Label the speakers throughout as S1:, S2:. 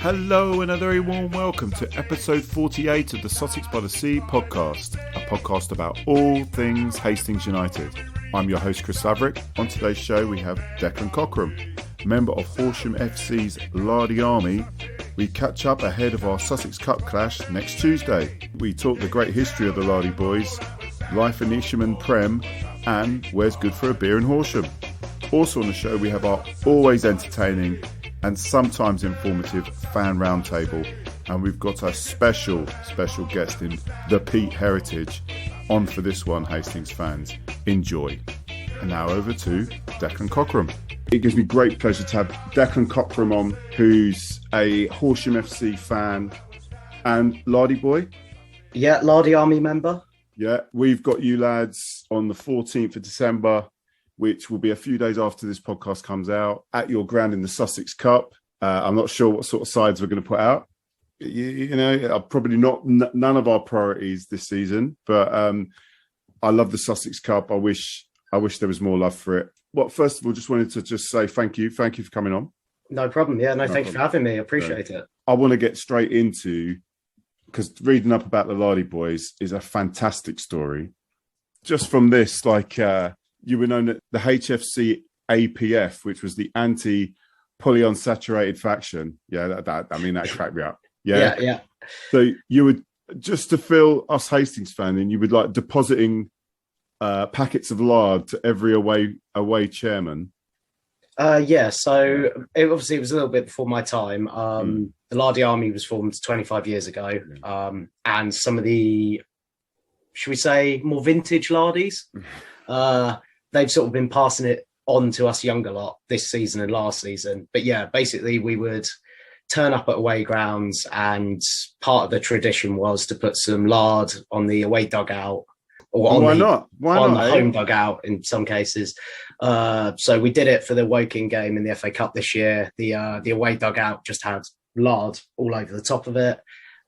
S1: Hello and a very warm welcome to episode 48 of the Sussex by the Sea podcast, a podcast about all things Hastings United. I'm your host Chris Laverick. On today's show we have Declan Cockram, member of HORSHAM FC's LARDY ARMY. We catch up ahead of our SUSSEX Cup Clash next Tuesday. We talk the great history of the LARDY Boys, life in Isthmian Premier, and where's good for a beer in Horsham. Also on the show we have our always entertaining and sometimes informative fan roundtable, and we've got a special guest in the Pete Heritage on for this one, Hastings fans. Enjoy. And now over to Declan Cockram. It gives me great pleasure to have Declan Cockram on, who's a HORSHAM FC fan and Lardy boy.
S2: Yeah, Lardy Army member.
S1: Yeah, we've got you lads on the 14th of December, which will be a few days after this podcast comes out, at your ground in the Sussex Cup. I'm not sure what sort of sides we're going to put out. You know, probably not none of our priorities this season, but I love the Sussex Cup. I wish there was more love for it. Well, first of all, just wanted to say thank you for coming on.
S2: No problem. Yeah, no thanks for having me. I appreciate it.
S1: I want to get straight into, because reading up about the Lardy Boys is a fantastic story. Just from this, you were known at the HFC APF, which was the anti-polyunsaturated faction. Yeah, that cracked me up.
S2: Yeah.
S1: So you would, just to fill us Hastings fan in, you would like depositing packets of lard to every away chairman.
S2: So it obviously was a little bit before my time. The Lardy Army was formed 25 years ago, and some of the, should we say, more vintage Lardies, they've sort of been passing it on to us younger lot this season and last season. But yeah, basically we would turn up at away grounds, and part of the tradition was to put some lard on the away dugout, or on the home dugout in some cases. So we did it for the Woking game in the FA Cup this year. The away dugout just had lard all over the top of it.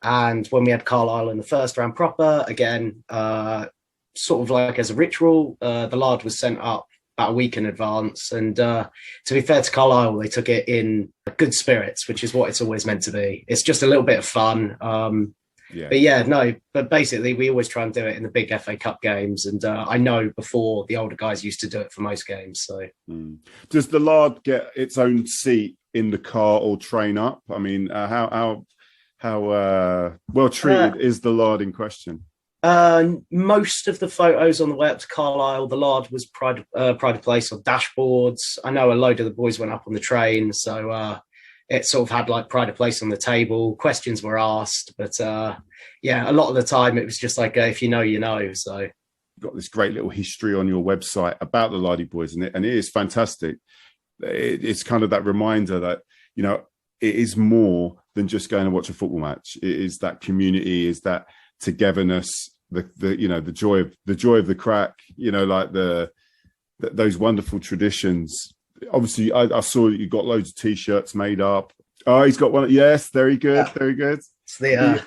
S2: And when we had Carlisle in the first round proper, again, sort of like as a ritual, the lard was sent up about a week in advance. And to be fair to Carlisle, they took it in good spirits, which is what it's always meant to be. It's just a little bit of fun. But basically we always try and do it in the big FA Cup games. And I know before the older guys used to do it for most games. So
S1: does the lard get its own seat in the car or train up? I mean, how well treated is the lard in question?
S2: Most of the photos on the way up to Carlisle, the lard was pride of place on dashboards. I know a load of the boys went up on the train, so it sort of had like pride of place on the table. Questions were asked, but a lot of the time it was just like, if you know, you know. So you've
S1: got this great little history on your website about the Lardy Boys, and it is fantastic. It's kind of that reminder that, you know, it is more than just going to watch a football match. It is that community, is that togetherness, the joy of the crack, you know, like those wonderful traditions. Obviously I saw that you got loads of t-shirts made up. Oh, he's got one. Yes, very good.
S2: It's the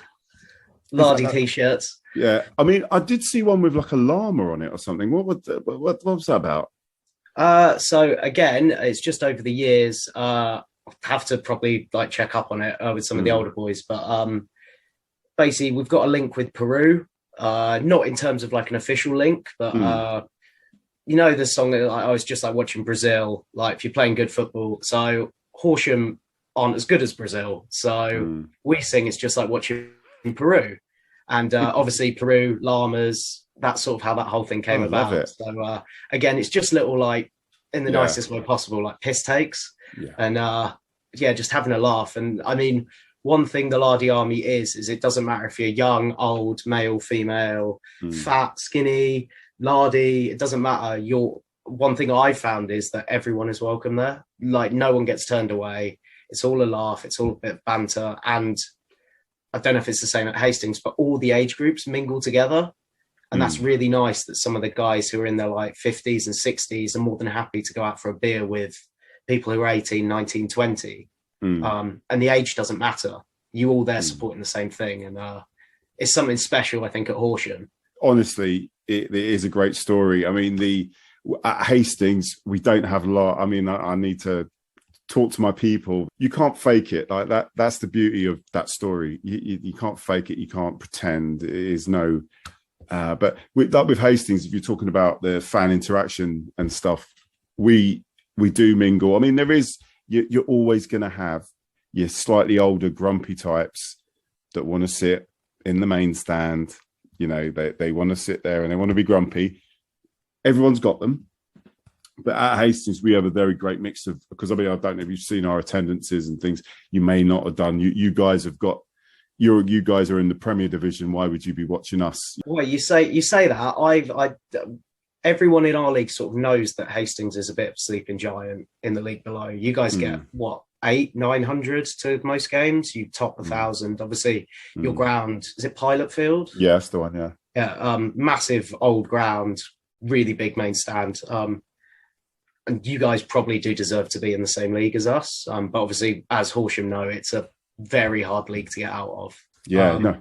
S2: Lardy t-shirts.
S1: Yeah, I mean, I did see one with like a llama on it or something. What was that about?
S2: So again, it's just over the years. I'll have to probably like check up on it with some of the older boys, but basically we've got a link with Peru, not in terms of like an official link, but you know, the song that I was just like watching Brazil, like if you're playing good football. So Horsham aren't as good as Brazil, so we sing it's just like watching Peru, and obviously Peru, llamas, that's sort of how that whole thing came about. So again, it's just little, like, in the nicest way possible, like piss takes, and just having a laugh. And I mean, one thing the Lardy Army is it doesn't matter if you're young, old, male, female, fat, skinny, Lardy, it doesn't matter. One thing I found is that everyone is welcome there. Like, no one gets turned away. It's all a laugh. It's all a bit of banter. And I don't know if it's the same at Hastings, but all the age groups mingle together. And that's really nice that some of the guys who are in their like 50s and 60s are more than happy to go out for a beer with people who are 18, 19, 20. And the age doesn't matter. You all there supporting the same thing. And it's something special, I think, at Horsham.
S1: Honestly, it is a great story. I mean, at Hastings, we don't have I need to talk to my people, you can't fake it. Like that's the beauty of that story. You can't fake it. You can't pretend. It is no. But with Hastings, if you're talking about the fan interaction and stuff, we do mingle. I mean, you're always going to have your slightly older, grumpy types that want to sit in the main stand. You know, they want to sit there and they want to be grumpy. Everyone's got them. But at Hastings, we have a very great mix of, because I mean, I don't know if you've seen our attendances and things you may not have done. You guys have got, you guys are in the Premier Division. Why would you be watching us?
S2: Well, you say that. Everyone in our league sort of knows that Hastings is a bit of a sleeping giant in the league below. You guys get what, 800-900 to most games. You top 1,000. Obviously, your ground, is it Pilot Field?
S1: Yeah, that's the one. Yeah,
S2: yeah. Massive old ground, really big main stand. And you guys probably do deserve to be in the same league as us. But obviously, as Horsham know, it's a very hard league to get out of.
S1: Yeah, no.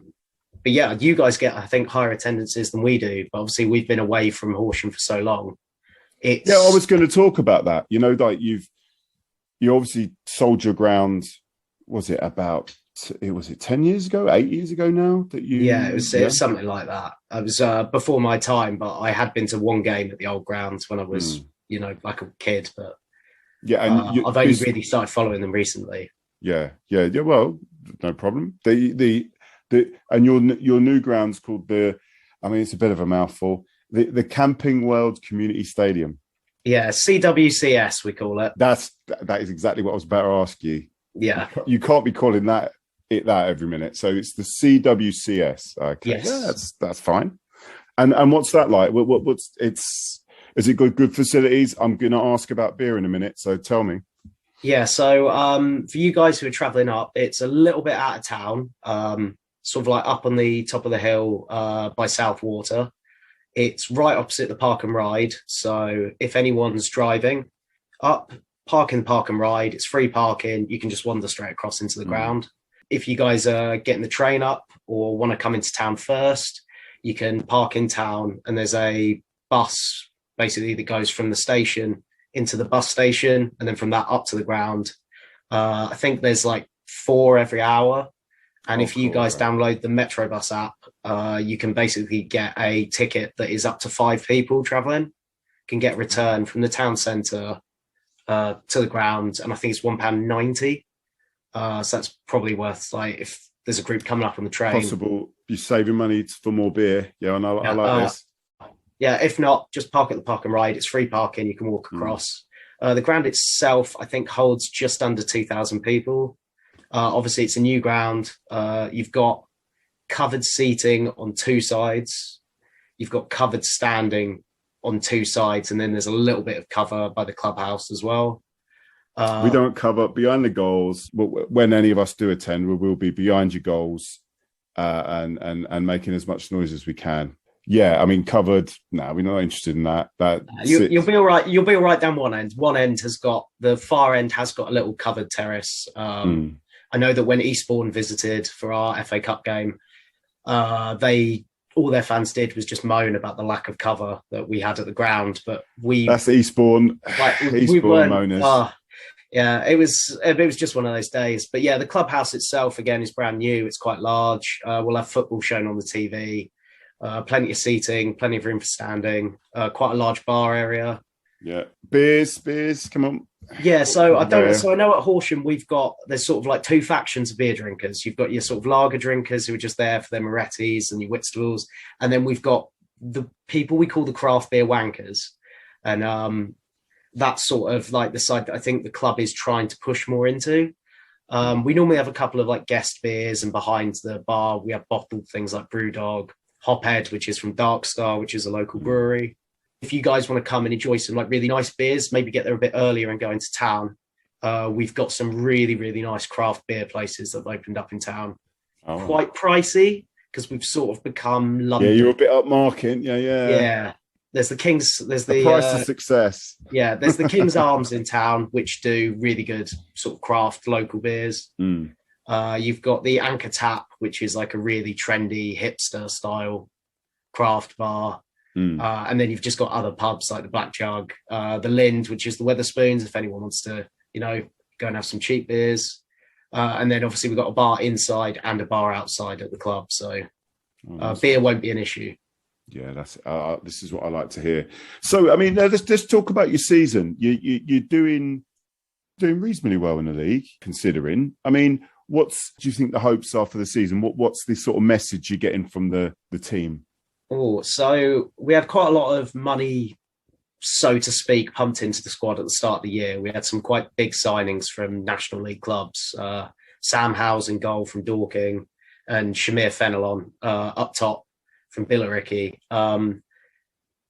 S2: But yeah, you guys get, I think, higher attendances than we do. But obviously, we've been away from Horsham for so long. Yeah,
S1: I was going to talk about that. You know, like you obviously sold your ground. Was it 10 years ago, 8 years ago now that you?
S2: Yeah, it was something like that. I was before my time, but I had been to one game at the old grounds when I was, you know, like a kid. But
S1: yeah, and
S2: I've only really started following them recently.
S1: Yeah. Well, no problem. And your new ground's called it's a bit of a mouthful. The Camping World Community Stadium.
S2: Yeah, CWCS we call it.
S1: That is exactly what I was about to ask you.
S2: Yeah,
S1: you can't be calling that every minute. So it's the CWCS. Okay,
S2: yes.
S1: Yeah, that's fine. And what's that like? Is it good facilities? I'm going to ask about beer in a minute. So tell me.
S2: Yeah, so for you guys who are traveling up, it's a little bit out of town, sort of like up on the top of the hill by Southwater. It's right opposite the Park and Ride. So if anyone's driving up, park in the Park and Ride. It's free parking. You can just wander straight across into the ground. If you guys are getting the train up or want to come into town first, you can park in town, and there's a bus basically that goes from the station into the bus station, and then from that up to the ground. I think there's like 4 every hour. And if you guys download the Metrobus app, you can basically get a ticket that is up to 5 people traveling, can get return from the town centre to the ground. And I think it's £1.90. So that's probably worth, like, if there's a group coming up on the train.
S1: Possible. You're saving money for more beer. Yeah, I know. I like this.
S2: Yeah, if not, just park at the Park and Ride. It's free parking. You can walk across. The ground itself, I think, holds just under 2,000 people. Obviously, it's a new ground. You've got covered seating on 2 sides. You've got covered standing on 2 sides. And then there's a little bit of cover by the clubhouse as well.
S1: We don't cover behind the goals. When any of us do attend, we will be behind your goals and making as much noise as we can. Yeah, I mean, covered. No, we're not interested in that.
S2: You'll be all right. You'll be all right down one end. One end has got, the far end has got a little covered terrace. I know that when Eastbourne visited for our FA Cup game, all their fans did was just moan about the lack of cover that we had at the ground. But that's
S1: Eastbourne. Eastbourne moaners.
S2: Yeah, it was just one of those days. But yeah, the clubhouse itself again is brand new. It's quite large. We'll have football shown on the TV. Plenty of seating, plenty of room for standing, quite a large bar area.
S1: Yeah. Beers, come on.
S2: Yeah, so I know at Horsham there's sort of like 2 factions of beer drinkers. You've got your sort of lager drinkers who are just there for their Morettis and your Whitstables, and then we've got the people we call the craft beer wankers. And that's sort of like the side that I think the club is trying to push more into. We normally have a couple of like guest beers, and behind the bar we have bottled things like Brewdog, Hophead, which is from Dark Star, which is a local brewery. If you guys want to come and enjoy some like really nice beers, maybe get there a bit earlier and go into town. We've got some really, really nice craft beer places that have opened up in town. Quite pricey because we've sort of become London.
S1: Yeah, you're a bit upmarket. Yeah.
S2: There's the King's. There's the
S1: price of success.
S2: Yeah, there's the King's Arms in town, which do really good sort of craft local beers. You've got the Anchor Tap, which is like a really trendy hipster style craft bar. And then you've just got other pubs like the Black Jug, the Lind, which is the Weatherspoons, if anyone wants to, go and have some cheap beers. And then obviously we've got a bar inside and a bar outside at the club. So beer won't be an issue.
S1: Yeah, that's this is what I like to hear. So, I mean, let's talk about your season. You're doing reasonably well in the league, considering. I mean, do you think the hopes are for the season? What's the sort of message you're getting from the team?
S2: Oh, so we had quite a lot of money, so to speak, pumped into the squad at the start of the year. We had some quite big signings from National League clubs. Sam Howes in goal from Dorking and Shamir Fenelon up top from Billericay.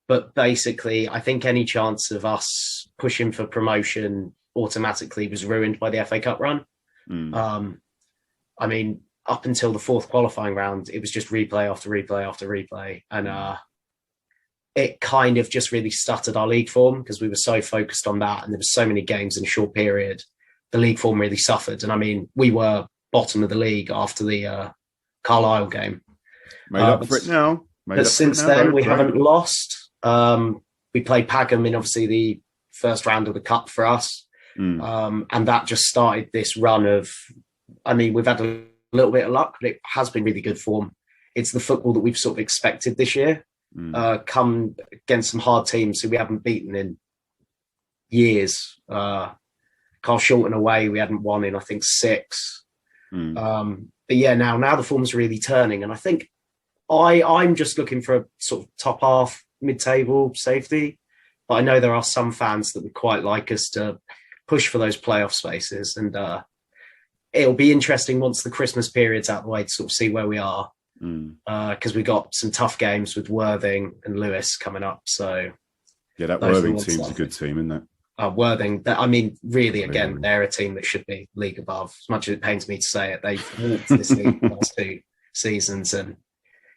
S2: But basically, I think any chance of us pushing for promotion automatically was ruined by the FA Cup run. I mean, up until the fourth qualifying round, it was just replay after replay after replay. And it kind of just really stuttered our league form because we were so focused on that. And there were so many games in a short period. The league form really suffered. And I mean, we were bottom of the league after the Carlisle game.
S1: Made up for it now.
S2: But since then, we haven't lost. We played Pagham in obviously the first round of the cup for us. And that just started this run of, I mean, we've had a little bit of luck, but it has been really good form. It's the football that we've sort of expected this year. Come against some hard teams who we haven't beaten in years. Carl Shorten away, we hadn't won in, I think, 6. But yeah, now the form's really turning. And I think I'm just looking for a sort of top half, mid-table safety. But I know there are some fans that would quite like us to push for those playoff spaces. And it'll be interesting once the Christmas period's out of the way to sort of see where we are. Because we got some tough games with Worthing and Lewis coming up. So
S1: yeah, that Worthing team's a good team, isn't it?
S2: Worthing, I mean, really, again, they're a team that should be league above. As much as it pains me to say it, they've walked this league the last 2 seasons, and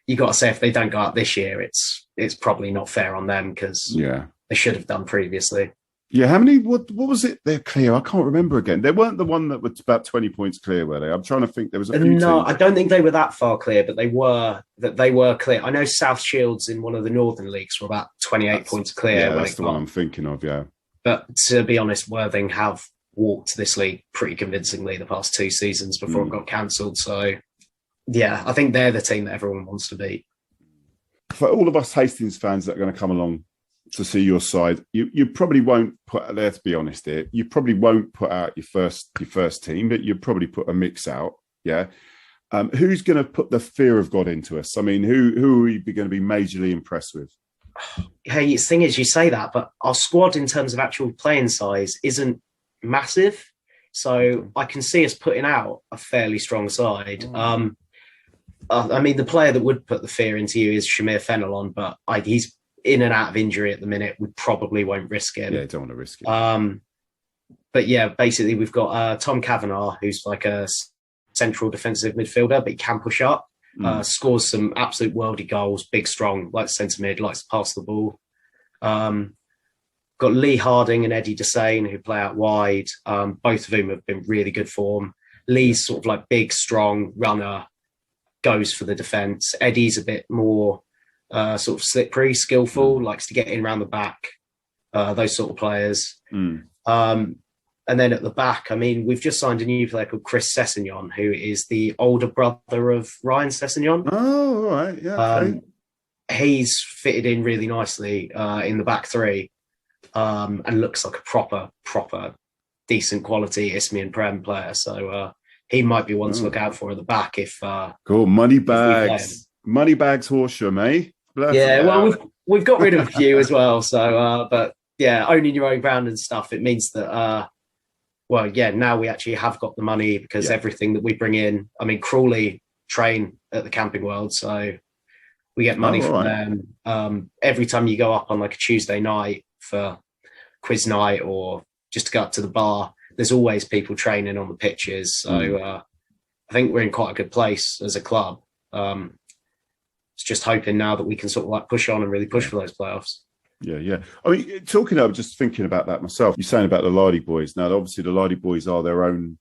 S2: you got to say if they don't go up this year, it's probably not fair on them because they should have done previously.
S1: Yeah, how many? What was it? They're clear. I can't remember again. They weren't the one that was about 20 points clear, were they? I'm trying to think. There was a few.
S2: No,
S1: teams.
S2: I don't think they were that far clear, but they were clear. I know South Shields in one of the Northern leagues were about 28 points clear.
S1: Yeah, that's the one I'm thinking of. Yeah.
S2: But to be honest, Worthing have walked this league pretty convincingly the past 2 seasons before it got cancelled. So, yeah, I think they're the team that everyone wants to beat.
S1: For all of us Hastings fans that are going to come along to see your side, you probably won't put. Let's be honest here. You probably won't put out your first team, but you probably put a mix out. Yeah. Who's going to put the fear of God into us? I mean, who are we going to be majorly impressed with?
S2: Hey, the thing is, you say that, but our squad in terms of actual playing size isn't massive. So I can see us putting out a fairly strong side. I mean, the player that would put the fear into you is Shamir Fenelon, but he's in and out of injury at the minute. We probably won't risk him.
S1: Yeah, don't want to risk it.
S2: But yeah, basically we've got Tom Kavanagh, who's like a central defensive midfielder, but he can push up. Scores some absolute worldy goals, big, strong, likes centre mid, likes to pass the ball. Got Lee Harding and Eddie Desane who play out wide. Both of whom have been really good form. Lee's sort of like big, strong runner, goes for the defence. Eddie's a bit more sort of slippery, skillful, likes to get in around the back. Those sort of players. And then at the back, I mean, we've just signed a new player called Chris Sessignon, who is the older brother of Ryan Sessignon.
S1: Oh, all right. Yeah. Okay.
S2: He's fitted in really nicely in the back three and looks like a proper, decent quality Isthmian Premier player. So he might be one to look out for at the back if...
S1: cool. Money bags, Horsham, eh?
S2: Yeah, well, we've got rid of a few as well. So, but yeah, owning your own ground and stuff, it means that... well, yeah, now we actually have got the money because everything that we bring in, I mean, Crawley train at the Camping World, so we get money from them. Every time you go up on like a Tuesday night for quiz night or just to go up to the bar, there's always people training on the pitches. So I think we're in quite a good place as a club. It's just hoping now that we can sort of like push on and really push for those playoffs.
S1: Yeah. I mean, just thinking about that myself. You're saying about the Lardy Boys. Now, obviously, the Lardy Boys are their own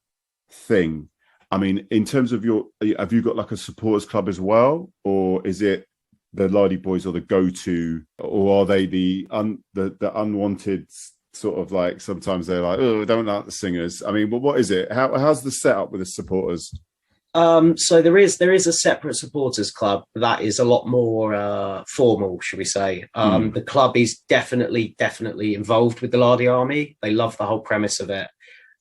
S1: thing. I mean, in terms of have you got like a supporters club as well, or is it the Lardy Boys or the go-to, or are they the unwanted sort of like sometimes they're like, oh, I don't like the singers. I mean, but what is it? How's the setup with the supporters?
S2: So there is a separate supporters club that is a lot more formal, should we say. The club is definitely involved with the Lardy Army. They love the whole premise of it.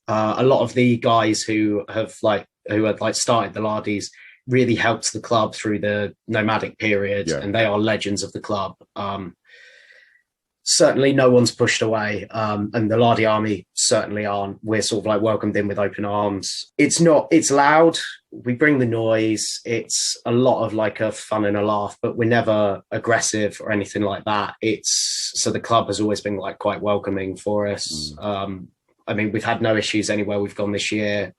S2: A lot of the guys who had started the Lardys really helped the club through the nomadic period, and they are legends of the club. Certainly no one's pushed away, and the Lardy Army certainly aren't. We're sort of like welcomed in with open arms. It's loud. We bring the noise. It's a lot of like a fun and a laugh, but we're never aggressive or anything like that. So the club has always been like quite welcoming for us. I mean, we've had no issues anywhere we've gone this year.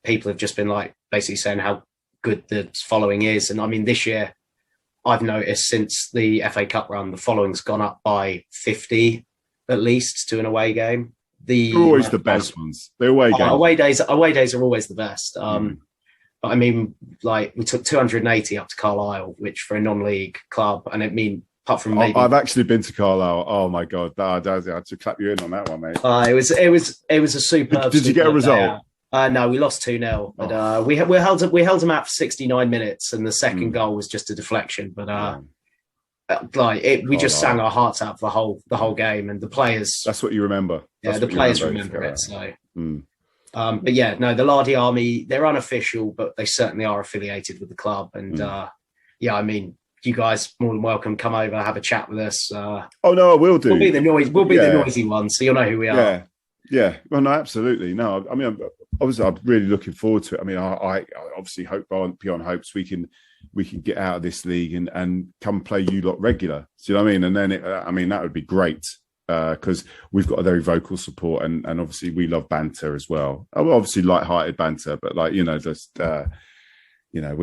S2: People have just been like basically saying how good the following is. And I mean, this year I've noticed since the FA Cup run, the following's gone up by 50 at least to an away game.
S1: They're always the best ones. The away games.
S2: Away days are always the best. But I mean, like we took 280 up to Carlisle, which for a non-league club, and apart from maybe
S1: I've actually been to Carlisle. Oh my god, I had to clap you in on that one, mate.
S2: It was a superb.
S1: Did you get a result?
S2: No, we lost 2-0, but we held them out for 69 minutes, and the second goal was just a deflection. But we just sang our hearts out for the whole game, and the players.
S1: That's what you remember.
S2: The players remember it. So, but yeah, no, the Lardy Army, they're unofficial, but they certainly are affiliated with the club, and I mean, you guys more than welcome. Come over, have a chat with us.
S1: Oh no, I will do.
S2: We'll be the noisy ones, so you'll know who we are.
S1: Yeah. Well, no, absolutely. No, I mean, obviously, I'm really looking forward to it. I mean, I obviously hope beyond hopes we can get out of this league and come play you lot regular. Do you know what I mean? And then, that would be great because we've got a very vocal support and obviously we love banter as well. Obviously, light-hearted banter, but we're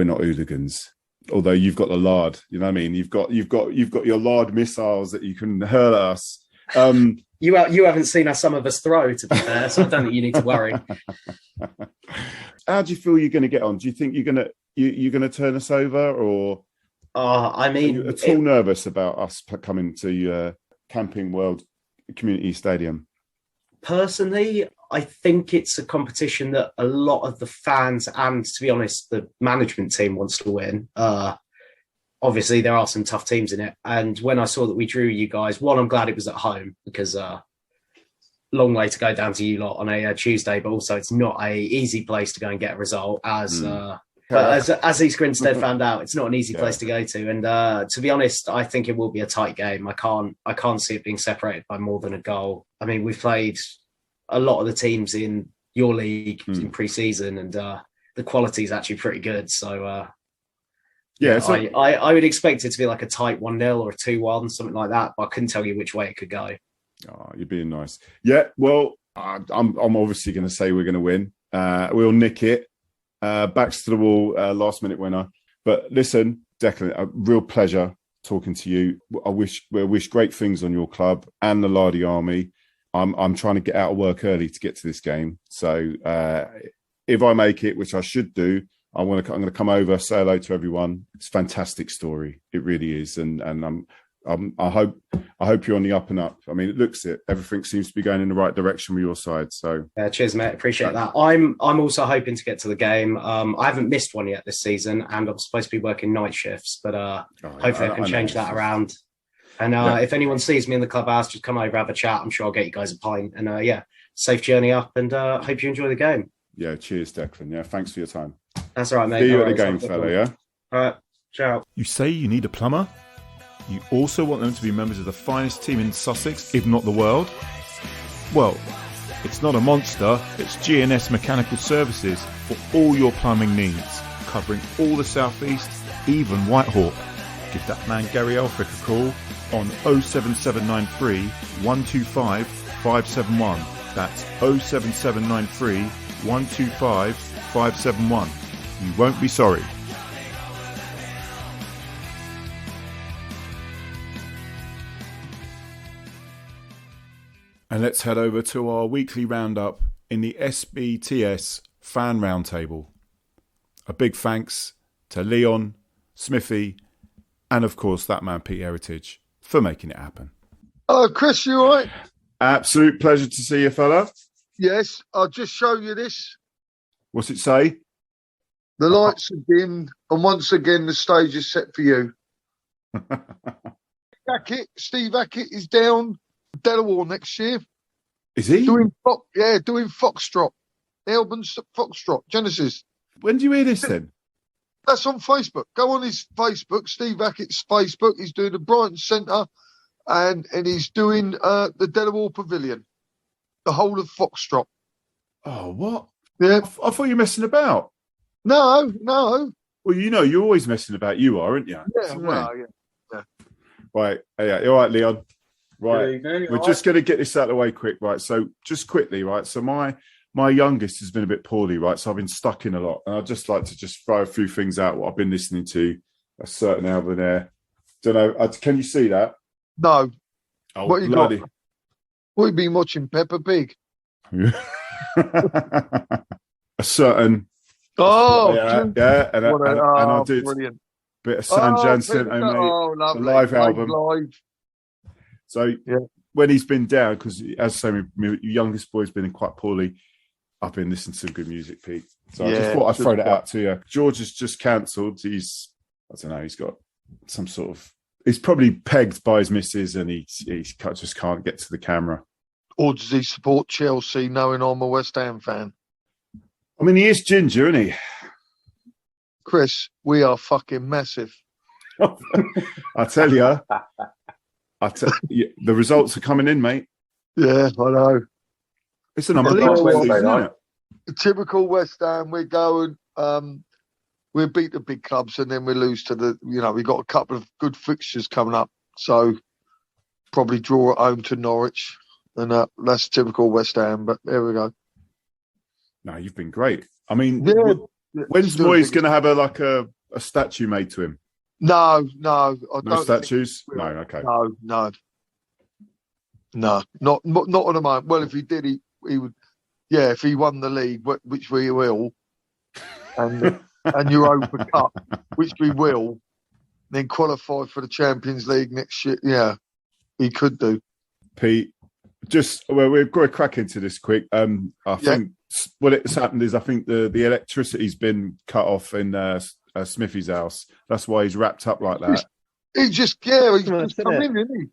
S1: not hooligans. Although you've got the lard, you know what I mean? You've got your lard missiles that you can hurl at us.
S2: You haven't seen how some of us throw, to be fair, so I don't think you need to worry.
S1: How do you feel you're going to get on? Do you think you're going to turn us over, or
S2: are you
S1: at all nervous about us coming to Camping World Community Stadium?
S2: Personally, I think it's a competition that a lot of the fans and, to be honest, the management team wants to win. Obviously, there are some tough teams in it. And when I saw that we drew you guys, I'm glad it was at home because long way to go down to you lot on a Tuesday, but also it's not a easy place to go and get a result as East Grinstead found out, it's not an easy place to go to. And to be honest, I think it will be a tight game. I can't see it being separated by more than a goal. I mean, we've played a lot of the teams in your league in pre-season, and the quality is actually pretty good. So I would expect it to be like a tight 1-0 or a 2-1, something like that. But I couldn't tell you which way it could go.
S1: Oh, you're being nice. Yeah, well, I'm obviously going to say we're going to win. We'll nick it. Backs to the wall, last minute winner. But listen, Declan, a real pleasure talking to you. I wish great things on your club and the Lardy Army. I'm trying to get out of work early to get to this game. So if I make it, which I should do, I'm going to come over, say hello to everyone. It's a fantastic story. It really is. And I hope you're on the up and up. I mean, it looks it. Everything seems to be going in the right direction with your side. So
S2: cheers, mate. Appreciate that. I'm also hoping to get to the game. I haven't missed one yet this season, and I'm supposed to be working night shifts, but hopefully I can change that around. And if anyone sees me in the clubhouse, just come over, have a chat. I'm sure I'll get you guys a pint. And safe journey up, and hope you enjoy the game.
S1: Yeah, cheers, Declan. Yeah, thanks for your time.
S2: That's all right, mate.
S1: See you at the game, fella, yeah?
S2: All right, ciao.
S1: You say you need a plumber? You also want them to be members of the finest team in Sussex, if not the world? Well, it's not a monster, it's G&S Mechanical Services for all your plumbing needs, covering all the South East, even Whitehawk. Give that man Gary Elphick a call on 07793 125 571. That's 07793 125 571. You won't be sorry. And let's head over to our weekly roundup in the SBTS Fan Roundtable. A big thanks to Leon, Smithie, and of course that man Pete Heritage for making it happen.
S3: Hello, Chris, you all right?
S1: Absolute pleasure to see you, fella.
S3: Yes, I'll just show you this.
S1: What's it say?
S3: The lights are dimmed, and once again, the stage is set for you. Steve Hackett is down Delaware next year.
S1: Is he?
S3: Doing Foxtrot. Albans Foxtrot, Genesis.
S1: When do you hear this then?
S3: That's on Facebook. Go on his Facebook, Steve Hackett's Facebook. He's doing the Brighton Centre and he's doing the Delaware Pavilion, the whole of Foxtrot.
S1: Oh, what?
S3: Yeah.
S1: I thought you were messing about.
S3: No.
S1: Well, you're always messing about. You are, aren't you?
S3: Yeah, well, yeah.
S1: Right. Yeah. All right, Leon. Right.
S4: Evening,
S1: We're just going to get this out of the way quick, right? So just quickly, right? So my youngest has been a bit poorly, right? So I've been stuck in a lot. And I'd just like to just throw a few things out, what I've been listening to, a certain album there. Don't know. Can you see that?
S3: No.
S1: Oh,
S3: what you
S1: bloody.
S3: got? We've been watching Peppa Pig.
S1: A certain...
S3: Oh,
S1: yeah. And I did
S3: brilliant.
S1: a bit of Sam Jansen, the live album.
S3: Live.
S1: So when he's been down, because as I say, my youngest boy's been quite poorly, I've been listening to some good music, Pete. So I just thought I'd throw that out to you. George has just cancelled. He's got some sort of... He's probably pegged by his missus and he just can't get to the camera.
S3: Or does he support Chelsea knowing I'm a West Ham fan?
S1: I mean, he is ginger, isn't he?
S3: Chris, we are fucking massive.
S1: I tell you, the results are coming in, mate.
S3: Yeah, I know.
S1: It's an unbelievable season, isn't it?
S3: Typical West Ham. We're going, we beat the big clubs and then we lose to we got a couple of good fixtures coming up. So probably draw at home to Norwich. And that's typical West Ham, but there we go.
S1: No, you've been great. I mean,
S3: yeah,
S1: when's Moyes going to have a statue made to him?
S3: No.
S1: No statues? No, okay.
S3: No, not at the moment. Well, if he did, he would. Yeah, if he won the league, which we will, and Europa Cup, which we will, then qualify for the Champions League next year. Yeah, he could do.
S1: Pete, we've got to crack into this quick. I think what has happened is I think the electricity's been cut off in Smithie's house. That's why he's wrapped up like that.
S3: He's just come in, isn't he?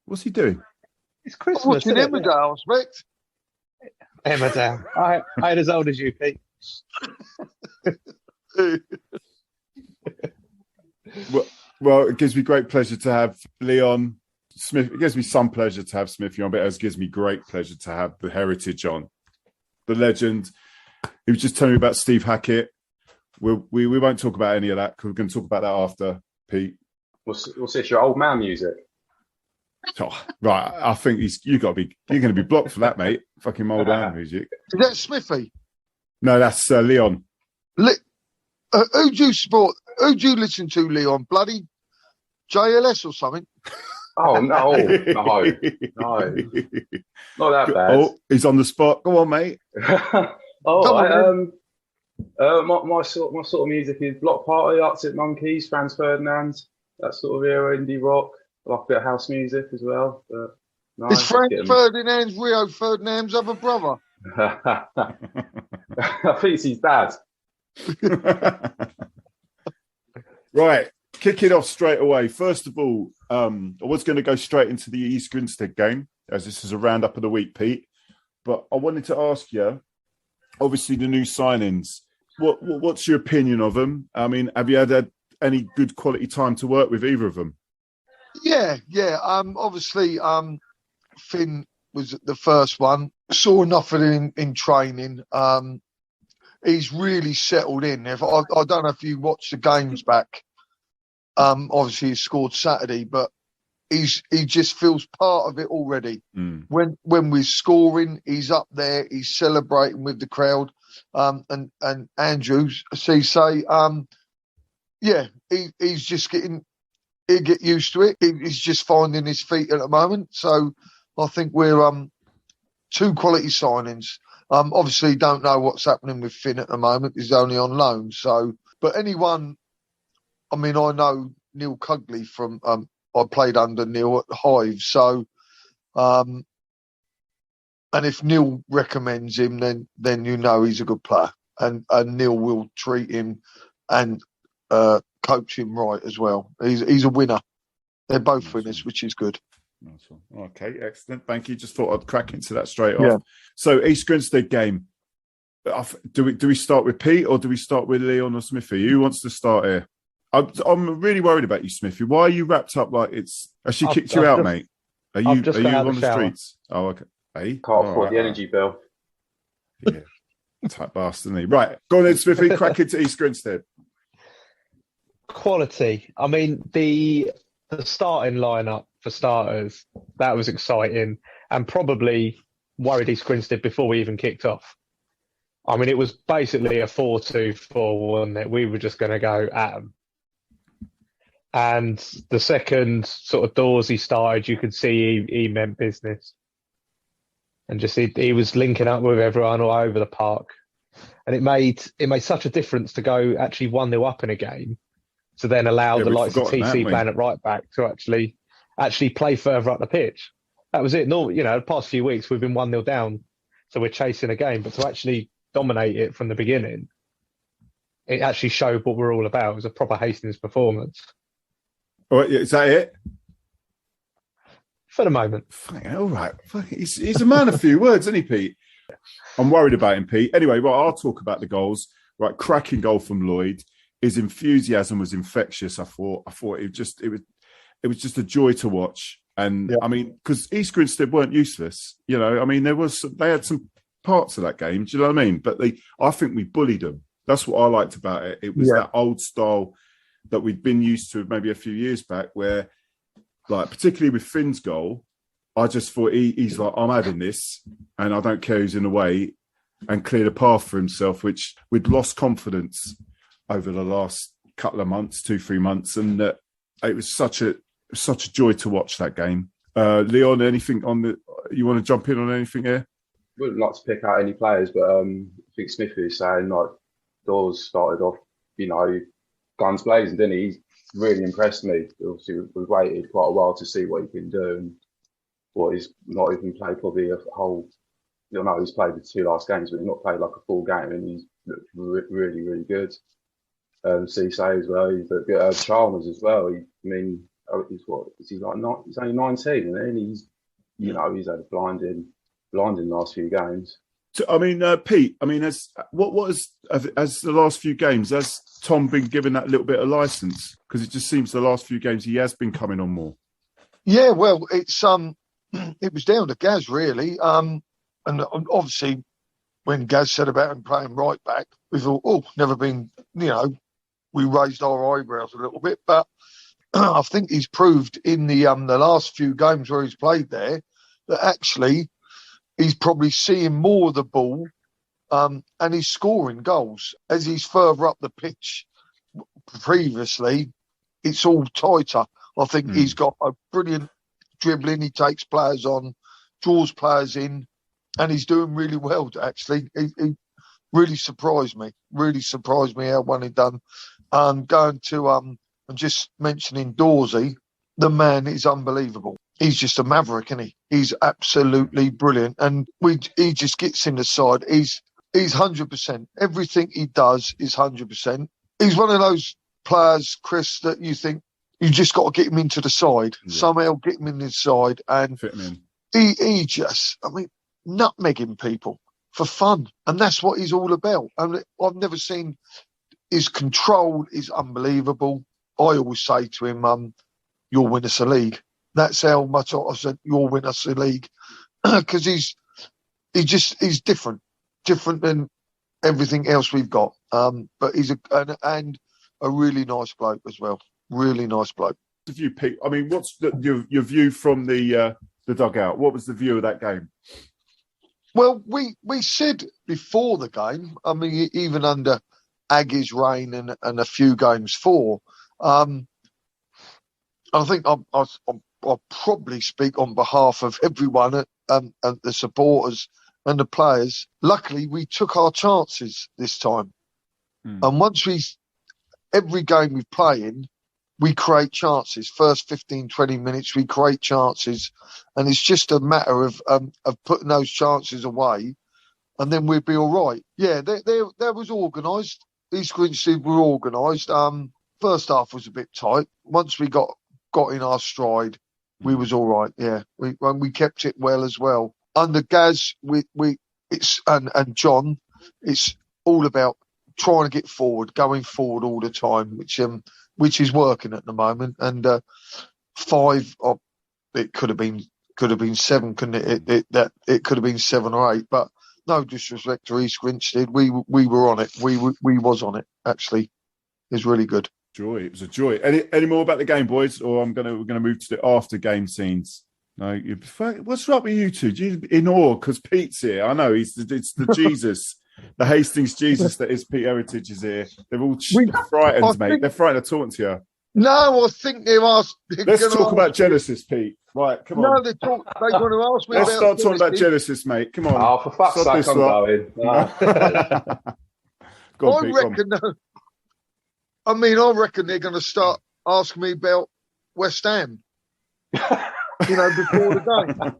S1: What's he doing?
S5: It's Christmas.
S3: What's in Emmerdale, I expect?
S5: Emmerdale. I ain't as old as you, Pete.
S1: Well, it gives me great pleasure to have Leon Smith. It gives me some pleasure to have Smithie on, but it gives me great pleasure to have the heritage on. The legend. He was just telling me about Steve Hackett. We won't talk about any of that because we're going to talk about that after, Pete.
S4: What's this? Your old man music?
S1: Oh, right, I think you're going to be blocked for that, mate. Fucking old man music.
S3: Is that Smithie?
S1: No, that's Leon.
S3: Who do you support? Who do you listen to, Leon? Bloody JLS or something?
S4: Oh no, not that bad.
S1: Oh, he's on the spot. Go on, mate.
S4: My sort of music is Block Party, Arctic Monkeys, Franz Ferdinand, that sort of era, indie rock. I like a bit of house music as well. But no,
S3: is Franz Ferdinand's Rio Ferdinand's other brother?
S4: I think it's his dad.
S1: Right, kick it off straight away. First of all, I was going to go straight into the East Grinstead game, as this is a roundup of the week, Pete. But I wanted to ask you, obviously the new signings, what's your opinion of them? I mean, have you had any good quality time to work with either of them?
S3: Yeah. Obviously, Finn was the first one. Saw enough of him in training. He's really settled in. I don't know if you watched the games back. Obviously, he scored Saturday, but he just feels part of it already. When we're scoring, he's up there. He's celebrating with the crowd. And Andrew Cisse, he's just he'll get used to it. He's just finding his feet at the moment. So I think we're two quality signings. Obviously, don't know what's happening with Finn at the moment. He's only on loan. So, but anyone, I mean, I know Neil Cugley from, I played under Neil at Hive. So And if Neil recommends him, then you know he's a good player. And Neil will treat him and coach him right as well. He's a winner. They're both winners, which is good.
S1: Okay, excellent. Thank you. Just thought I'd crack into that straight off. So East Grinstead game. Do we start with Pete or do we start with Leon or Smithie? Who wants to start here? I'm really worried about you, Smithie. Why are you wrapped up like it's... Has she kicked you out, mate? Are you on the streets? Oh, okay. Hey?
S4: Can't afford the energy bill.
S1: Yeah. Type bastard, isn't he? Right. Go on then, Smithie. Crack into East Grinstead.
S5: Quality. I mean, the starting lineup for starters, that was exciting and probably worried East Grinstead before we even kicked off. I mean, it was basically a 4-2-4, wasn't it? We were just going to go at them. And the second sort of doors he started, you could see he meant business. And just he was linking up with everyone all over the park. And it made such a difference to go actually 1-0 up in a game to then allow the likes of TC playing at right back to actually play further up the pitch. That was it. No, the past few weeks we've been 1-0 down, so we're chasing a game. But to actually dominate it from the beginning, it actually showed what we're all about. It was a proper Hastings performance.
S1: All right, is that it?
S5: For the moment.
S1: All right. He's a man of few words, isn't he, Pete? I'm worried about him, Pete. Anyway, right, I'll talk about the goals. Right, cracking goal from Lloyd. His enthusiasm was infectious. I thought it was just a joy to watch. And I mean, because East Grinstead weren't useless. I mean, they had some parts of that game. Do you know what I mean? But I think we bullied them. That's what I liked about it. It was that old style that we'd been used to maybe a few years back, where, like, particularly with Finn's goal, I just thought he's like, I'm having this, and I don't care who's in the way, and cleared a path for himself, which we'd lost confidence over the last couple of months, 2-3 months, and it was such a joy to watch that game. Leon, anything you want to jump in on anything here?
S4: Wouldn't like to pick out any players, but I think Smithie was saying, like, Dawes started off, guns blazing, didn't he? He's really impressed me. Obviously, we've waited quite a while to see what he can do and what he's not even played probably a whole. He's played the 2 last games, but he's not played like a full game, and he's looked really, really good. Cisse as well. He's looked good. Chalmers as well. He's only 19, and he's had a blinding last few games.
S1: So, I mean, Pete. I mean, as the last few games, has Tom been given that little bit of license? Because it just seems the last few games he has been coming on more.
S3: Yeah, well, it's it was down to Gaz really, and obviously when Gaz said about him playing right back, we thought, never been. We raised our eyebrows a little bit, but I think he's proved in the last few games where he's played there that actually he's probably seeing more of the ball, and he's scoring goals as he's further up the pitch. Previously, it's all tighter. I think he's got a brilliant dribbling. He takes players on, draws players in, and he's doing really well. Actually, he really surprised me. Really surprised me how well he done. Going to and just mentioning Dawsey, the man is unbelievable. He's just a maverick, isn't he? He's absolutely brilliant, and he just gets in the side. He's 100%. Everything he does is 100%. He's one of those players, Chris, that you think you just got to get him into the side. Somehow get him in the side, and
S1: fit him
S3: in. He just, nutmegging people for fun, and that's what he's all about. And I've never seen his control is unbelievable. I always say to him, "You'll win us a league." That's how much I said, "You'll win us a league," because he's different than everything else we've got. But he's a really nice bloke as well. Really nice bloke.
S1: The view, Pete. I mean, what's your view from the dugout? What was the view of that game?
S3: Well, we said before the game. I mean, even under Aggie's reign and a few games for. I think I'll probably speak on behalf of everyone and the supporters and the players. Luckily, we took our chances this time. And once every game we play in, we create chances. First 15, 20 minutes, we create chances. And it's just a matter of putting those chances away, and then we'd be all right. Yeah, there was organised. East Grinstead were organised. First half was a bit tight. Once we got in our stride, we was all right. Yeah, we kept it well as well. Under Gaz, and John, it's all about trying to get forward, going forward all the time, which is working at the moment. And 5, it could have been 7, couldn't it? It could have been 7 or 8, but no disrespect to East Grinstead, we were on it. We was on it. Actually, it was really good.
S1: Joy. It was a joy. Any more about the game, boys? Or we're gonna move to the after game scenes. No, what's up with you two? You in awe because Pete's here. I know it's the Jesus, the Hastings Jesus that is Pete Heritage is here. They're all frightened, mate. They're frightened of talking to you.
S3: No, I think they've asked.
S1: Let's talk about Genesis, Pete. Right, come on.
S3: No, they're going to ask me.
S1: Let's start talking about Genesis, mate. Come on.
S4: Oh, for fuck's sake, I'm going.
S1: Go on, Pete,
S3: I reckon they're going to start asking me about West Ham. Before the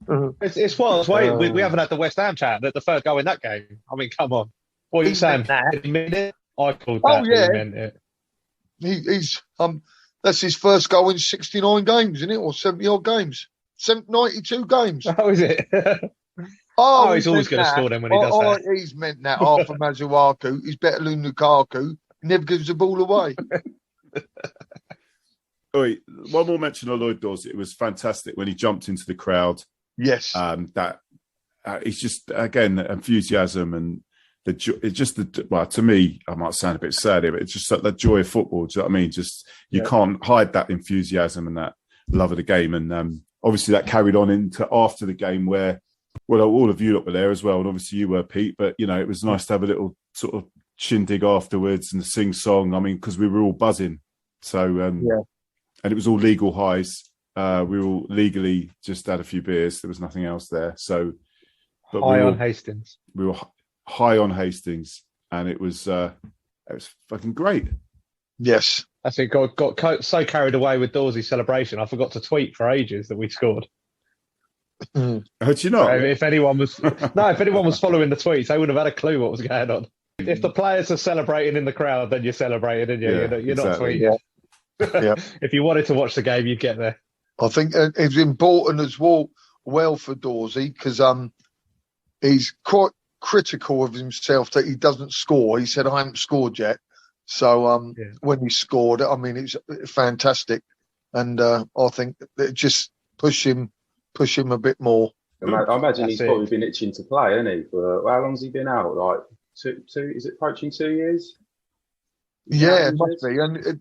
S3: game.
S5: It's Wales way. We haven't had the West Ham chat. The third goal in that game. I mean, come on. What are you saying? Did he mean it? I called that.
S3: Oh yeah.
S5: He meant it.
S3: He's that's his first goal in 69 games, isn't it, or 70 odd games? 92 games.
S5: Oh, is it?
S3: Oh,
S5: he's always going to score them when he does that.
S3: He's meant that. Arthur Masuaku. He's better than Lukaku. He never gives the ball away.
S1: One more mention of Lloyd Dawes. It was fantastic when he jumped into the crowd.
S3: Yes.
S1: It's just, again, the enthusiasm and to me, I might sound a bit sad here, but it's just like the joy of football. Do you know what I mean? Just, you can't hide that enthusiasm and that love of the game. And obviously that carried on into after the game where, well, all of you lot were there as well. And obviously you were, Pete, but, it was nice to have a little sort of shindig afterwards and sing song. I mean, because we were all buzzing. So, and it was all legal highs. We were all legally just had a few beers. There was nothing else there. So, but
S5: on Hastings.
S1: We were high on Hastings, and it was fucking great.
S3: Yes,
S5: I think got so carried away with Dawsey's celebration, I forgot to tweet for ages that we scored.
S1: How'd you not?
S5: If anyone was following the tweets, they would have had a clue what was going on. If the players are celebrating in the crowd, then you're celebrating, and you're not tweeting.
S3: Yeah.
S5: If you wanted to watch the game, you'd get there.
S3: I think it's important as well for Dawsey because he's quite critical of himself that he doesn't score. He said, "I haven't scored yet." So when he scored, I mean, it's fantastic, and I think it just push him a bit more.
S4: I imagine he's probably been itching to play, hasn't he? For how long's he been out? Like two? Is it approaching 2 years?
S3: Yeah, it must be. And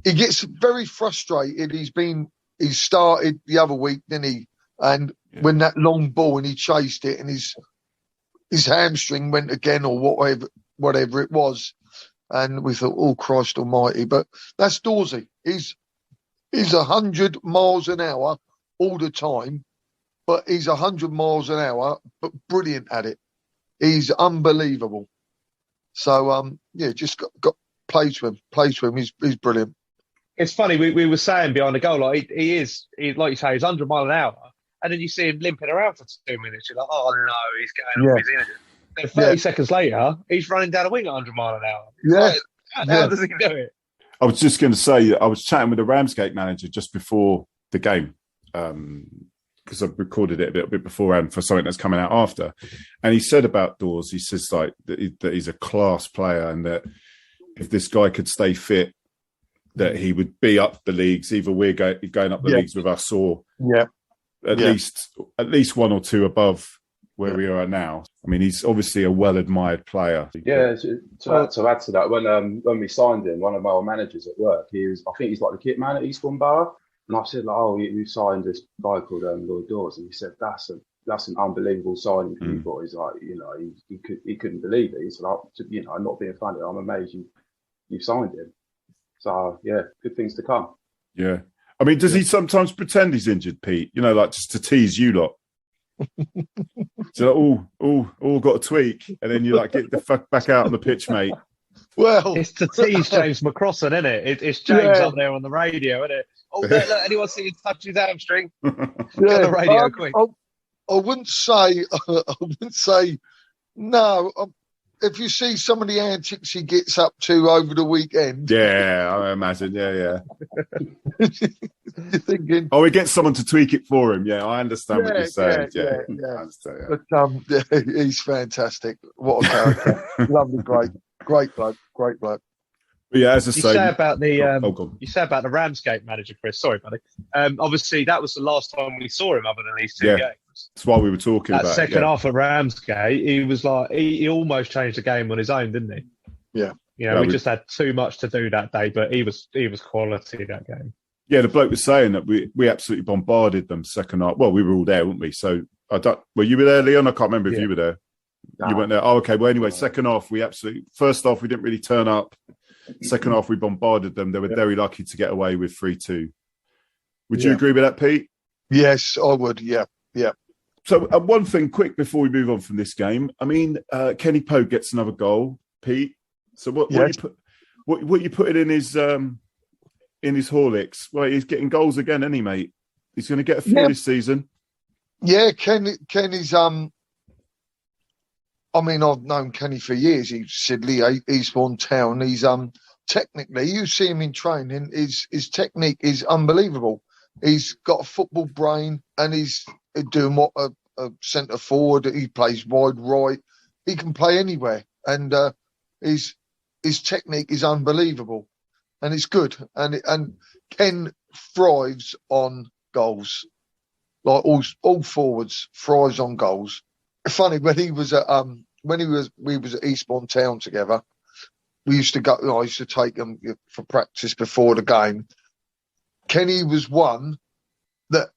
S3: he gets very frustrated. He started the other week, didn't he? And when that long ball and he chased it and his hamstring went again or whatever it was. And we thought, oh, Christ almighty. But that's Dawsey. He's 100 miles an hour all the time, but he's 100 miles an hour, but brilliant at it. He's unbelievable. So, just got play to him. He's brilliant.
S5: It's funny, we were saying behind the goal, like he's like you say, he's 100 miles an hour, and then you see him limping around for 2 minutes. You're like, oh no, he's going off his energy. Then 30 seconds later, he's running down a wing at 100 miles an hour.
S3: Yeah.
S5: How does he do it?
S1: I was just going to say, I was chatting with the Ramsgate manager just before the game, because I've recorded it a little bit beforehand for something that's coming out after. And he said about Dawes, he says like that he's a class player and that if this guy could stay fit, that he would be up the leagues. Either we're going up the leagues with us or at least one or two above where we are now. I mean, he's obviously a well-admired player.
S4: Yeah, to add to that, when we signed him, one of our managers at work, I think he's like the kit man at Eastbourne Borough. And I said, like, oh, we signed this guy called Lloyd Dawes. And he said, that's an unbelievable signing for you boys. Like, he couldn't believe it. He said, I'm not being funny. I'm amazed you've signed him. So, yeah, good things to come.
S1: Yeah. I mean, does he sometimes pretend he's injured, Pete? Like just to tease you lot? So, got a tweak. And then you like, get the fuck back out on the pitch, mate.
S3: Well,
S5: It's to tease James McCrossan, isn't it? It's James
S3: Yeah.
S5: up there on the radio, isn't it? Oh, look, anyone see him touch his hamstring? Get
S3: yeah,
S5: on the radio quick.
S3: I wouldn't say, no. If you see some of the antics he gets up to over the weekend,
S1: Yeah, I imagine. Yeah.
S3: you're thinking,
S1: Oh, he gets someone to tweak it for him. Yeah, I understand what
S3: Yeah,
S1: you're saying.
S3: yeah.
S1: I understand,
S3: but he's fantastic. What a character! Lovely, great bloke.
S1: But yeah, as I
S5: You
S1: say,
S5: say about the
S1: go on.
S5: you say about the Ramsgate manager, Chris. Sorry, buddy. Obviously, that was the last time we saw him, other than these two games.
S1: That's why we were talking
S5: That
S1: about
S5: second half at Ramsgate, he was like he almost changed the game on his own, didn't he?
S3: Yeah.
S5: You know, we just had too much to do that day, but he was quality that game.
S1: Yeah, the bloke was saying that we absolutely bombarded them second half. Well, we were all there, weren't we? So well, you were there, Leon? I can't remember if you were there.
S4: No.
S1: You weren't there. Oh, okay. Well, anyway, second half, first half, we didn't really turn up. Second half, we bombarded them. They were very lucky to get away with 3-2. Would you agree with that, Pete?
S3: Yes, I would. Yeah.
S1: So one thing quick before we move on from this game. I mean, Kenny Pope gets another goal, Pete. So what you putting in his Horlicks? Well, he's getting goals again, isn't he, mate? He's going to get a few this season.
S3: Yeah, Kenny's I mean, I've known Kenny for years. He's Sidley, Eastbourne Town. He's technically, you see him in training, his technique is unbelievable. He's got a football brain, and he's doing what a centre forward. He plays wide right. He can play anywhere, and his technique is unbelievable, and it's good. And Ken thrives on goals, like all forwards thrives on goals. Funny, when he was at we was at Eastbourne Town together, we used to go. I used to take him for practice before the game. Kenny was one that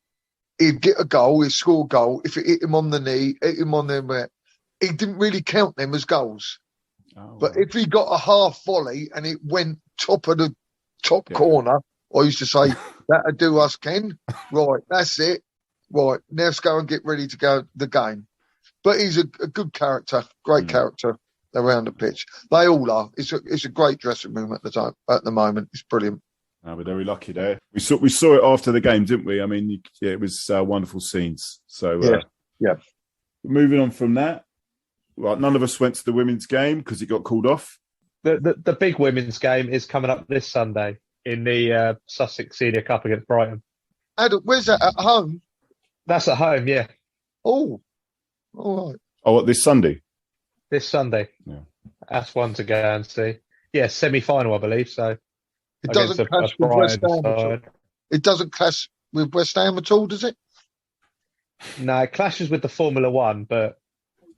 S3: he'd get a goal, he'd score a goal. If it hit him on the knee, hit him on the he didn't really count them as goals.
S1: Oh,
S3: but if he got a half volley and it went top of the top corner, I used to say, that'll do us, Ken. Right, that's it. Right, now let's go and get ready to go the game. But he's a good character, great character around the pitch. They all are. It's a great dressing room at the moment. It's brilliant.
S1: We're very lucky there. We saw it after the game, didn't we? I mean, it was wonderful scenes. So
S3: yeah.
S1: Moving on from that, well, none of us went to the women's game because it got called off.
S5: The big women's game is coming up this Sunday in the Sussex Senior Cup against Brighton.
S3: Where's that, at home?
S5: That's at home, yeah.
S3: Oh, all right.
S1: Oh, what, this Sunday?
S5: This Sunday.
S1: Yeah.
S5: That's one to go and see. Yeah, semi-final, I believe, so.
S3: It doesn't clash with West Ham at all. It doesn't clash with West Ham at all, does it?
S5: No, it clashes with the Formula One, but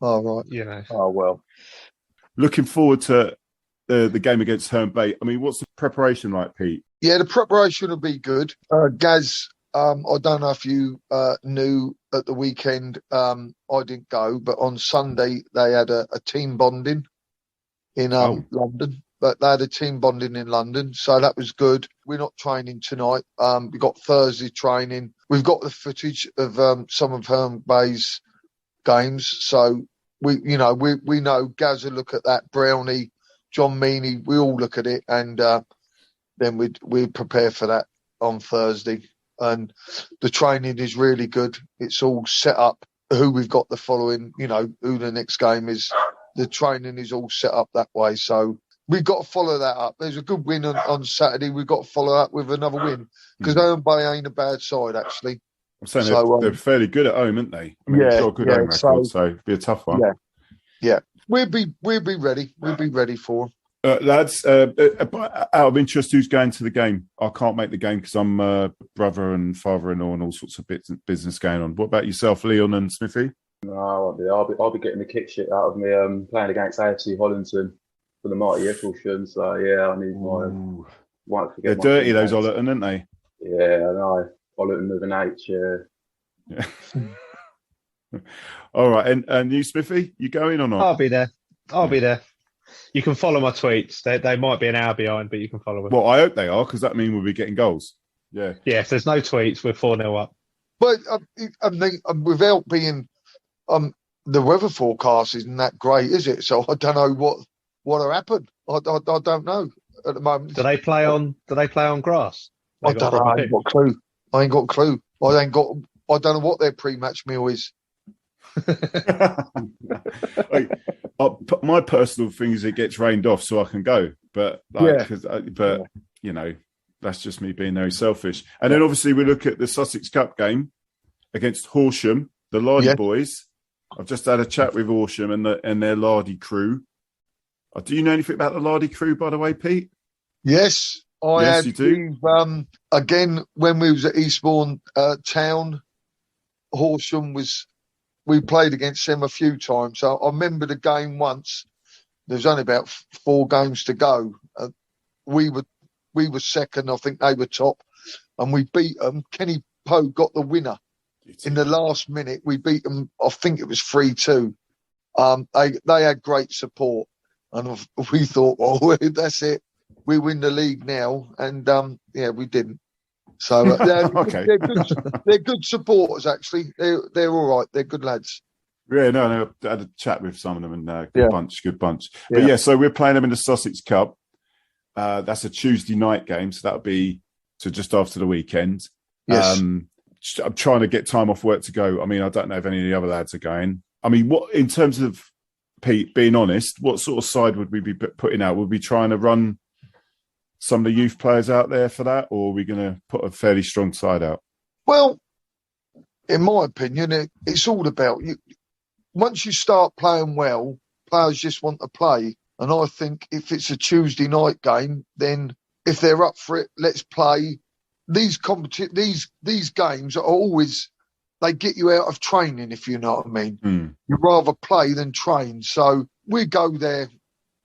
S3: right.
S5: You know.
S3: Oh well.
S1: Looking forward to the game against Herne Bay. I mean, what's the preparation like, Pete?
S3: Yeah, the preparation will be good. Gaz, I don't know if you knew at the weekend. I didn't go, but on Sunday they had a team bonding in London. But they had a team bonding in London, so that was good. We're not training tonight. We got Thursday training. We've got the footage of some of Herne Bay's games, so we know Gaz will look at that. Brownie, John Meaney, we all look at it, and then we prepare for that on Thursday. And the training is really good. It's all set up. Who we've got the following, who the next game is. The training is all set up that way, so. We've got to follow that up. There's a good win on Saturday. We've got to follow up with another win because Herne Bay ain't a bad side, actually.
S1: I'm saying they're fairly good at home, aren't they? I mean, they've got a good home record, so it'll be a tough one.
S3: Yeah. We'll be ready. We'll be ready for
S1: lads. Out of interest, who's going to the game? I can't make the game because I'm brother and father-in-law and all sorts of business going on. What about yourself, Leon and Smithie?
S4: No, I'll be getting the kick shit out of me playing against AFC Hollington. For the mighty HORSHAM, so I need my. Won't forget.
S1: They're dirty, those Ollerton, aren't they?
S4: Yeah, I know. Ollerton with an H.
S1: Yeah. All right, and you, Smithie, you going or not?
S5: I'll be there. You can follow my tweets. They might be an hour behind, but you can follow them.
S1: Well, I hope they are, because that means we'll be getting goals. Yeah.
S5: Yeah. If there's no tweets, we're 4-0 up.
S3: But I mean, without being the weather forecast isn't that great, is it? So I don't know what'll happen. I don't know at the moment.
S5: Do they play on grass?
S3: I don't know. I ain't got a clue. I don't know what their pre-match meal is.
S1: My personal thing is it gets rained off so I can go, but you know, that's just me being very selfish. And then obviously we look at the Sussex Cup game against Horsham, the Lardy boys. I've just had a chat with Horsham and their Lardy crew. Do you know anything about the Lardy crew, by the way, Pete?
S3: Yes,
S1: you do.
S3: Again, when we was at Eastbourne Town, Horsham we played against them a few times. So I remember the game once. There's only about 4 games to go. We were second. I think they were top, and we beat them. Kenny Poe got the winner in the last minute. We beat them. I think it was 3-2. They had great support, and we thought, well, that's it. We win the league now, and we didn't. So
S1: okay.
S3: they're good supporters. Actually, they're all right. They're good lads.
S1: Yeah, no, I had a chat with some of them, and good bunch. Yeah. But so we're playing them in the Sussex Cup. That's a Tuesday night game, so that'll be just after the weekend.
S3: Yes.
S1: I'm trying to get time off work to go. I mean, I don't know if any of the other lads are going. I mean, what in terms of Pete, being honest, what sort of side would we be putting out? Would we trying to run some of the youth players out there for that, or are we going to put a fairly strong side out?
S3: Well, in my opinion, it's all about you. Once you start playing well, players just want to play. And I think if it's a Tuesday night game, then if they're up for it, let's play. These games are always, they get you out of training, if you know what I mean. You'd rather play than train. So we go there.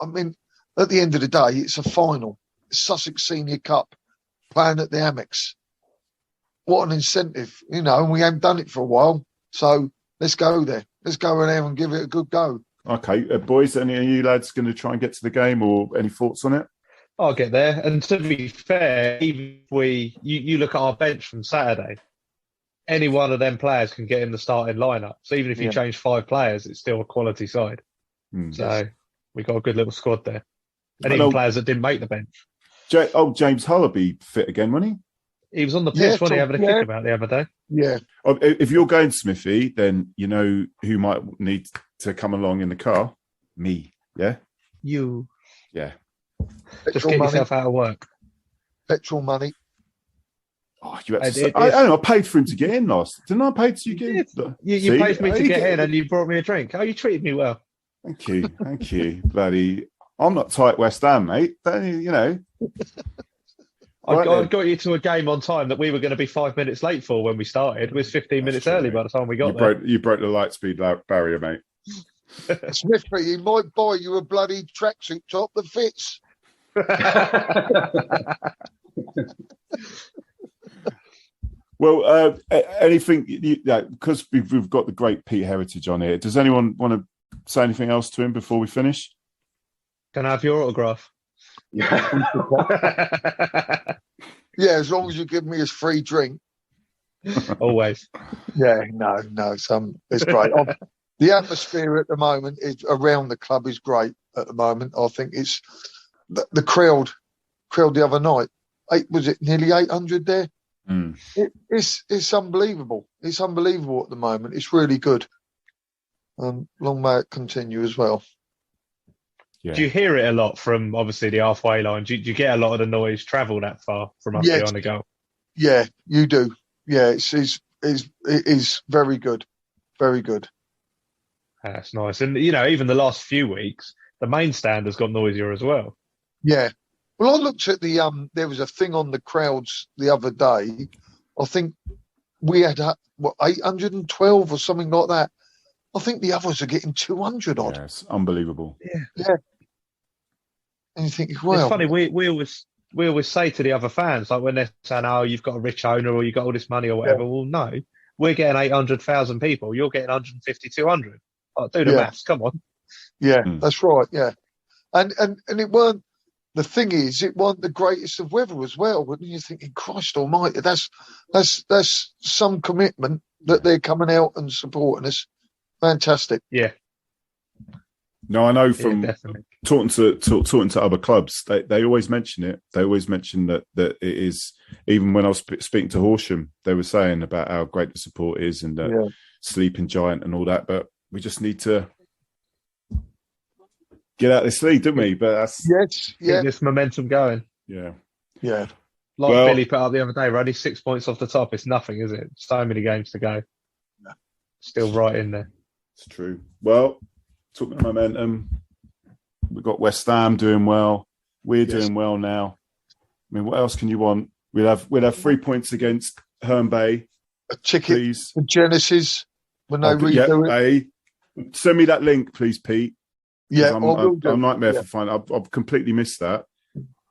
S3: I mean, at the end of the day, it's a final. Sussex Senior Cup, playing at the Amex. What an incentive, and we haven't done it for a while. So let's go there. Let's go in there and give it a good go.
S1: Okay, boys, any of you lads going to try and get to the game, or any thoughts on it?
S5: I'll get there. And to be fair, even if you look at our bench from Saturday, any one of them players can get in the starting lineup. So even if you change 5 players, it's still a quality side. So we got a good little squad there. And even players that didn't make the bench.
S1: James Hull will be fit again, won't he?
S5: He was on the pitch when he having a kick about the other day.
S3: Yeah.
S1: If you're going Smithie, then you know who might need to come along in the car. Me. Yeah.
S5: You.
S1: Yeah.
S5: Just get yourself out of work.
S3: Petrol money.
S1: Oh, you had to I don't know. I paid for him to get in last. Didn't I pay to you get in?
S5: You paid for me to get in, and you brought me a drink. Oh, you treated me well.
S1: Thank you, bloody. I'm not tight West Ham, mate.
S5: I got you to a game on time that we were going to be 5 minutes late for when we started. It was 15 minutes early by the time we got there.
S1: You broke the light speed barrier, mate.
S3: Smithie, he might buy you a bloody tracksuit top that fits.
S1: Well, anything, because we've got the great Pete heritage on here. Does anyone want to say anything else to him before we finish?
S5: Can I have your autograph?
S3: Yeah, as long as you give me his free drink.
S5: Always.
S3: Yeah, no, it's great. The atmosphere at the moment around the club is great at the moment. I think it's the crowd the other night. Was it nearly 800 there? It's unbelievable. It's unbelievable at the moment. It's really good. Long may it continue as well.
S5: Yeah. Do you hear it a lot from obviously the halfway line? Do you get a lot of the noise travel that far from up behind the goal? Yeah,
S3: you do. Yeah, it is very good. Very good.
S5: That's nice. And, even the last few weeks, the main stand has got noisier as well.
S3: Yeah. Well, I looked at there was a thing on the crowds the other day. I think we had, 812 or something like that. I think the others are getting 200 odd.
S1: Yes, unbelievable.
S3: Yeah. And you think, well,
S5: it's funny. We always say to the other fans, like when they're saying, "Oh, you've got a rich owner or you've got all this money or whatever." Yeah. Well, no, we're getting 800,000 people. You're getting 150, 200. Like, do the maths. Come on.
S3: Yeah, that's right. Yeah, and it weren't. The thing is, it wasn't the greatest of weather as well. When you're thinking, Christ Almighty, that's some commitment that they're coming out and supporting us. Fantastic.
S5: Yeah.
S1: No, I know from
S5: definitely.
S1: talking to other clubs, they always mention it. They always mention that it is. Even when I was speaking to Horsham, they were saying about how great the support is and that sleeping giant and all that. But we just need to get out of this league, don't we? But that's
S5: Keep this momentum going.
S1: Yeah.
S5: Like Billy put up the other day, we're only 6 points off the top. It's nothing, is it? So many games to go. Still right in there.
S1: It's true. Well, talking of momentum, we've got West Ham doing well. We're doing well now. I mean, what else can you want? We'll have 3 points against Herne Bay.
S3: A ticket
S1: please.
S3: for Genesis when they redo it.
S1: Send me that link, please, Pete.
S3: Yeah,
S1: I'm a nightmare for fun. I've completely missed that.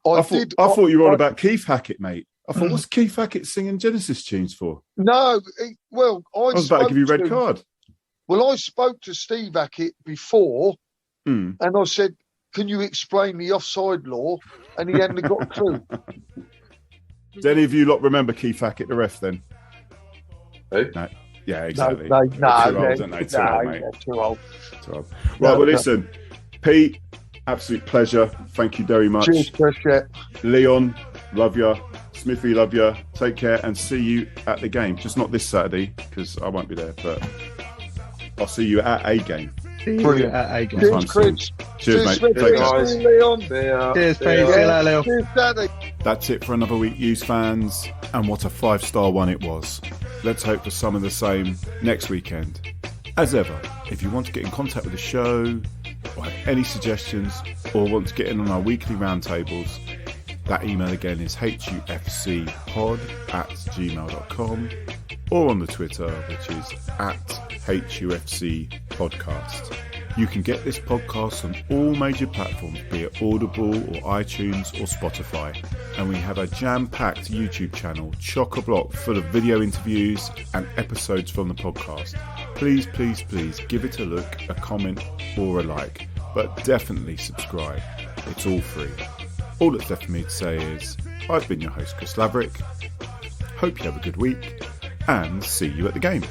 S1: I thought you were on about Keith Hackett, mate. I thought, what's Keith Hackett singing Genesis tunes for?
S3: No, I
S1: was about to give you a red card.
S3: Well, I spoke to Steve Hackett before, and I said, "Can you explain the offside law?" And he hadn't got a clue.
S1: Do any of you lot remember Keith Hackett, the ref? Then?
S4: Who?
S1: No. Yeah, exactly.
S3: No,
S1: Too old. Right, well, listen, Pete, absolute pleasure. Thank you very much.
S3: Cheers, Chris.
S1: Leon, love you. Smithie, love you. Take care and see you at the game. Just not this Saturday because I won't be there, but I'll see you at a game.
S3: Brilliant.
S5: At a game.
S3: Cheers, Chris.
S1: Cheers, mate.
S3: Smithie.
S1: Take care.
S3: Cheers, Leon.
S5: Cheers, Pete. See you later, Leo.
S3: Cheers, Daddy.
S1: That's it for another week, Hughes fans, and what a 5-star one it was. Let's hope for some of the same next weekend. As ever, if you want to get in contact with the show, or have any suggestions, or want to get in on our weekly roundtables, that email again is hufcpod@gmail.com, or on the Twitter, which is @HUFCpodcast. You can get this podcast on all major platforms, be it Audible or iTunes or Spotify. And we have a jam-packed YouTube channel, chock-a-block, full of video interviews and episodes from the podcast. Please, please, please give it a look, a comment or a like. But definitely subscribe. It's all free. All that's left for me to say is, I've been your host, Chris Laverick. Hope you have a good week and see you at the game.